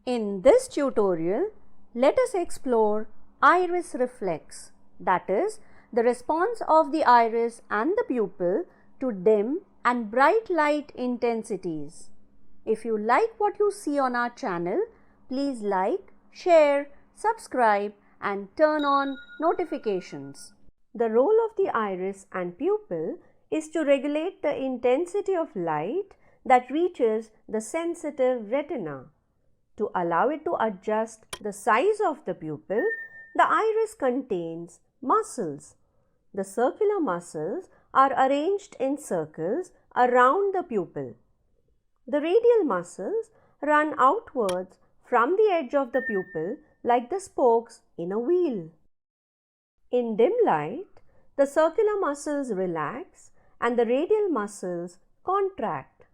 In this tutorial, let us explore iris reflex, that is, the response of the iris and the pupil to dim and bright light intensities. If you like what you see on our channel, please like, share, subscribe and turn on notifications. The role of the iris and pupil is to regulate the intensity of light that reaches the sensitive retina. To allow it to adjust the size of the pupil, the iris contains muscles. The circular muscles are arranged in circles around the pupil. The radial muscles run outwards from the edge of the pupil like the spokes in a wheel. In dim light, the circular muscles relax and the radial muscles contract.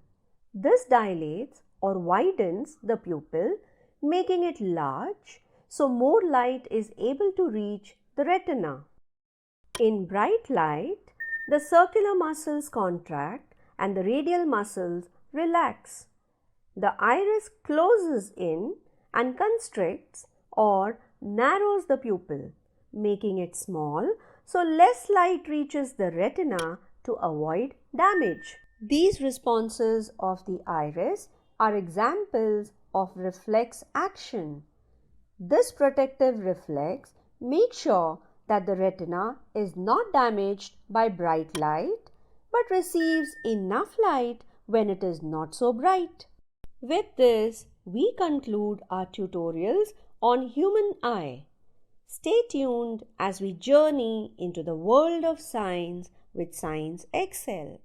This dilates or widens the pupil, making it large so more light is able to reach the retina. In bright light, the circular muscles contract and the radial muscles relax. The iris closes in and constricts or narrows the pupil, making it small so less light reaches the retina to avoid damage. These responses of the iris are examples of reflex action. This protective reflex makes sure that the retina is not damaged by bright light but receives enough light when it is not so bright. With this, we conclude our tutorials on human eye. Stay tuned as we journey into the world of science with Science Excel.